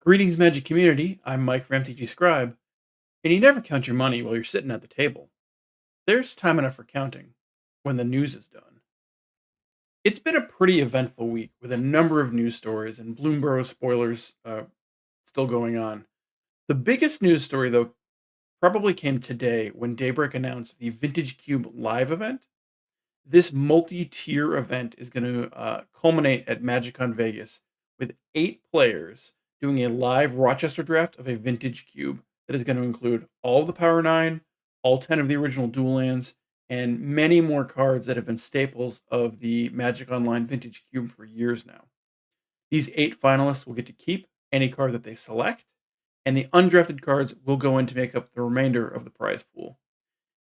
Greetings, Magic community. I'm Mike from MTG Scribe, and you never count your money while you're sitting at the table. There's time enough for counting when the news is done. It's been a pretty eventful week with a number of news stories and Bloomburrow spoilers still going on. The biggest news story, though, probably came today when Daybreak announced the Vintage Cube live event. This multi-tier event is going to culminate at MagicCon Vegas with 8 players doing a live Rochester draft of a Vintage Cube that is going to include all the Power 9, all 10 of the original Dual Lands, and many more cards that have been staples of the Magic Online Vintage Cube for years now. These 8 finalists will get to keep any card that they select, and the undrafted cards will go in to make up the remainder of the prize pool.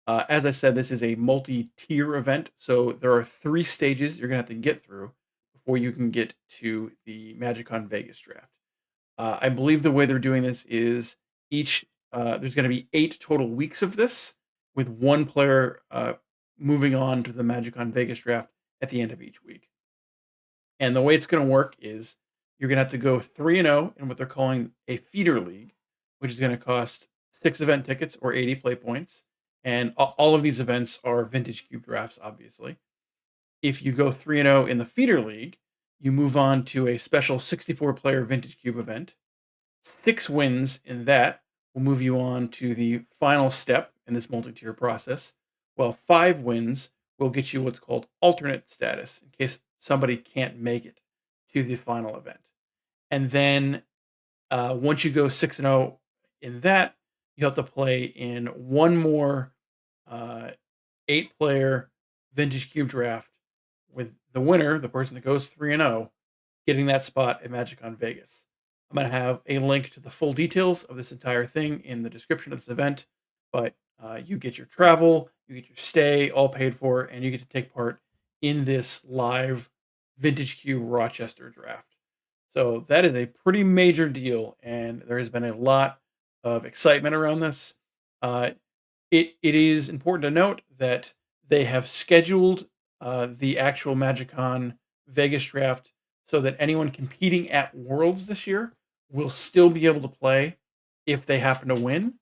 As I said, this is a multi-tier event, so there are 3 stages you're going to have to get through before you can get to the MagicCon Vegas draft. I believe the way they're doing this is there's going to be 8 total weeks of this, with one player moving on to the MagicCon Vegas draft at the end of each week. And the way it's going to work is you're going to have to go 3-0 in what they're calling a feeder league, which is going to cost 6 event tickets or 80 play points. And all of these events are Vintage Cube drafts, obviously. If you go 3-0 in the feeder league, you move on to a special 64-player Vintage Cube event. 6 wins in that will move you on to the final step in this multi-tier process, while 5 wins will get you what's called alternate status in case somebody can't make it to the final event. And then once you go 6-0 in that, you have to play in one more 8-player Vintage Cube draft with the winner, the person that goes 3-0, getting that spot at MagicCon Vegas. I'm going to have a link to the full details of this entire thing in the description of this event, but you get your travel, you get your stay all paid for, and you get to take part in this live Vintage Cube Rochester draft. So that is a pretty major deal, and there has been a lot of excitement around this. It is important to note that they have scheduled the actual MagicCon Vegas draft so that anyone competing at Worlds this year will still be able to play if they happen to win.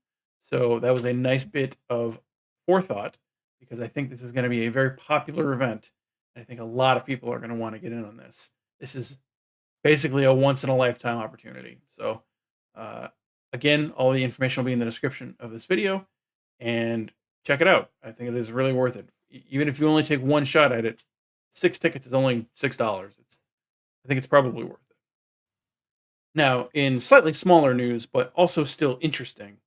So that was a nice bit of forethought because I think this is going to be a very popular event. I think a lot of people are going to want to get in on this. This is basically a once-in-a-lifetime opportunity. So, again, all the information will be in the description of this video, and check it out. I think it is really worth it. Even if you only take one shot at it, 6 tickets is only $6. I think it's probably worth it. Now, in slightly smaller news, but also still interesting,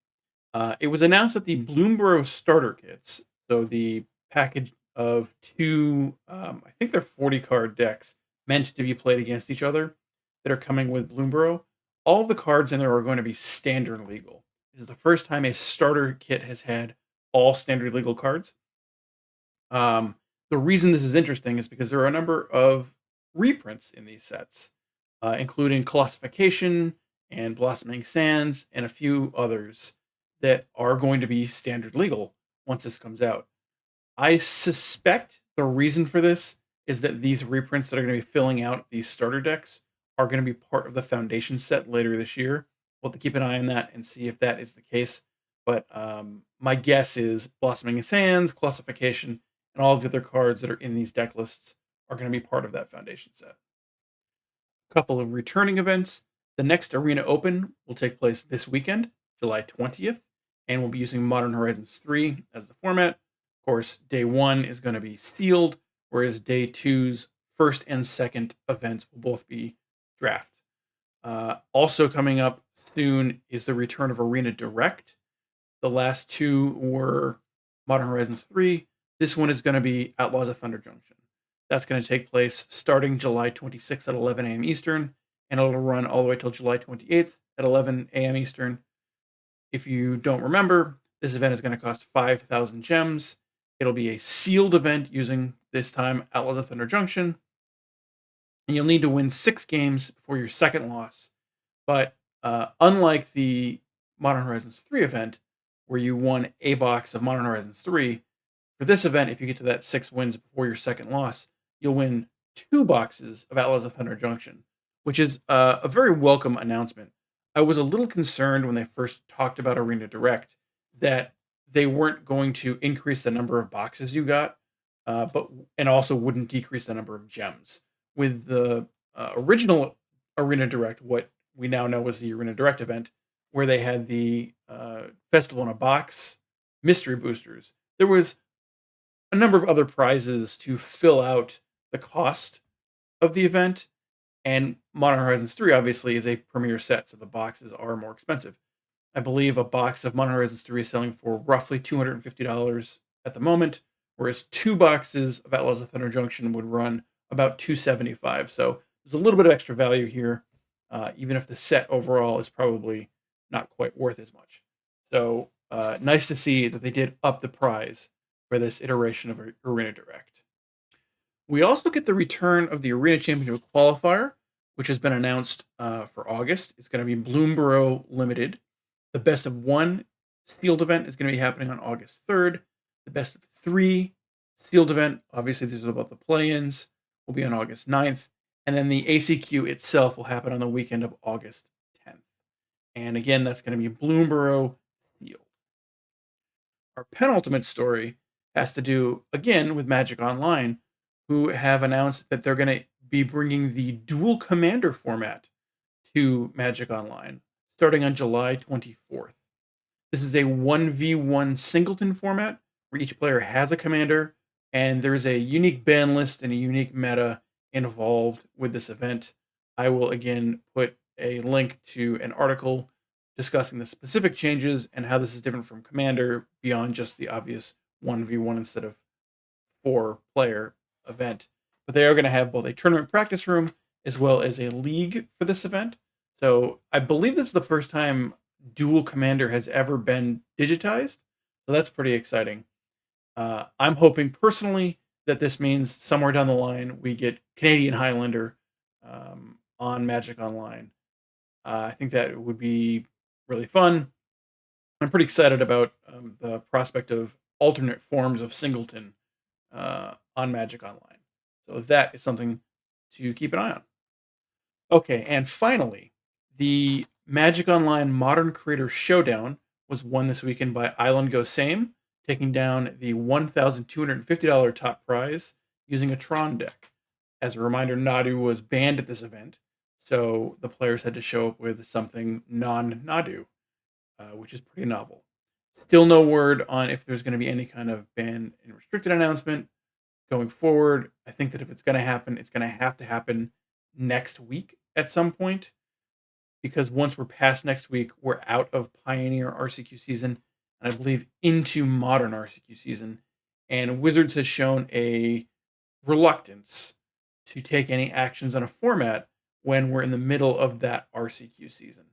it was announced that the Bloomburrow starter kits, so the package of 2, I think they're 40-card decks meant to be played against each other, that are coming with Bloomburrow, all of the cards in there are going to be standard legal. This is the first time a starter kit has had all standard legal cards. The reason this is interesting is because there are a number of reprints in these sets, including Classification and Blossoming Sands and a few others that are going to be standard legal once this comes out. I suspect the reason for this is that these reprints that are going to be filling out these starter decks are going to be part of the foundation set later this year. We'll have to keep an eye on that and see if that is the case. But my guess is Blossoming Sands, Classification, and all of the other cards that are in these deck lists are going to be part of that foundation set. A couple of returning events. The next Arena Open will take place this weekend, July 20th, and we'll be using Modern Horizons 3 as the format. Of course, day 1 is going to be sealed, whereas day 2's first and second events will both be draft. Also coming up soon is the return of Arena Direct. The last 2 were Modern Horizons 3. This one is going to be Outlaws of Thunder Junction. That's going to take place starting July 26th at 11 a.m. Eastern, and it'll run all the way till July 28th at 11 a.m. Eastern. If you don't remember, this event is going to cost 5,000 gems. It'll be a sealed event using, this time, Outlaws of Thunder Junction. And you'll need to win 6 games before your second loss. But unlike the Modern Horizons 3 event, where you won a box of Modern Horizons 3, for this event, if you get to that 6 wins before your second loss, you'll win 2 boxes of Outlaws of Thunder Junction, which is a very welcome announcement. I was a little concerned when they first talked about Arena Direct that they weren't going to increase the number of boxes you got, but and also wouldn't decrease the number of gems. With the original Arena Direct, what we now know was the Arena Direct event, where they had the Festival in a Box mystery boosters, there was a number of other prizes to fill out the cost of the event. And Modern Horizons 3 obviously is a premier set, so the boxes are more expensive. I believe a box of Modern Horizons 3 is selling for roughly $250 at the moment, whereas 2 boxes of Outlaws of Thunder Junction would run about $275. So there's a little bit of extra value here, even if the set overall is probably not quite worth as much. So nice to see that they did up the prize for this iteration of Arena Direct. We also get the return of the Arena Championship Qualifier, which has been announced for August. It's going to be Bloomburrow Limited. The best of one sealed event is going to be happening on August 3rd. The best of three sealed event, obviously, these are about the play-ins, will be on August 9th. And then the ACQ itself will happen on the weekend of August 10th. And again, that's going to be Bloomburrow sealed. Our penultimate story has to do, again, with Magic Online, who have announced that they're going to be bringing the Duel Commander format to Magic Online starting on July 24th. This is a 1v1 singleton format where each player has a commander, and there's a unique ban list and a unique meta involved with this event. I will again put a link to an article discussing the specific changes and how this is different from Commander beyond just the obvious 1v1 instead of 4-player event. But they are going to have both a tournament practice room as well as a league for this event. So I believe this is the first time Duel Commander has ever been digitized. So that's pretty exciting. I'm hoping personally that this means somewhere down the line we get Canadian Highlander on Magic Online. I think that would be really fun. I'm pretty excited about the prospect of alternate forms of singleton on Magic Online. So that is something to keep an eye on. Okay, and finally, the Magic Online Modern Creator Showdown was won this weekend by Island Go Same, taking down the $1,250 top prize using a Tron deck. As a reminder, Nadu was banned at this event, so the players had to show up with something non-Nadu, which is pretty novel. Still no word on if there's going to be any kind of ban and restricted announcement going forward. I think that if it's going to happen, it's going to happen next week at some point, because once we're past next week, we're out of Pioneer RCQ season, and I believe into Modern RCQ season. And Wizards has shown a reluctance to take any actions on a format when we're in the middle of that RCQ season.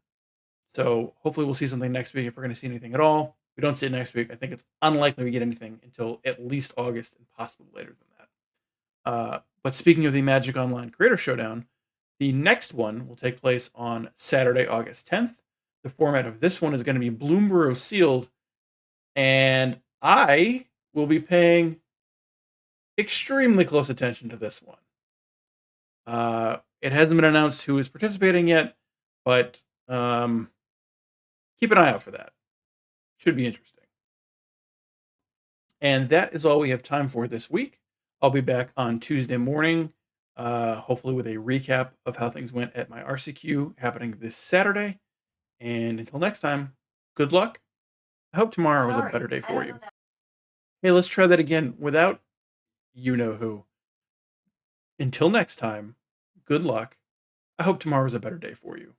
So hopefully we'll see something next week if we're going to see anything at all. If we don't see it next week, I think it's unlikely we get anything until at least August and possibly later than that. But speaking of the Magic Online Creator Showdown, the next one will take place on Saturday, August 10th. The format of this one is going to be Bloomburrow Sealed, and I will be paying extremely close attention to this one. It hasn't been announced who is participating yet, but keep an eye out for that. Should be interesting. And that is all we have time for this week. I'll be back on Tuesday morning, hopefully with a recap of how things went at my RCQ happening this Saturday. And until next time, good luck. I hope tomorrow is a better day for you. Hey, let's try that again without you know who. Until next time, good luck. I hope tomorrow is a better day for you.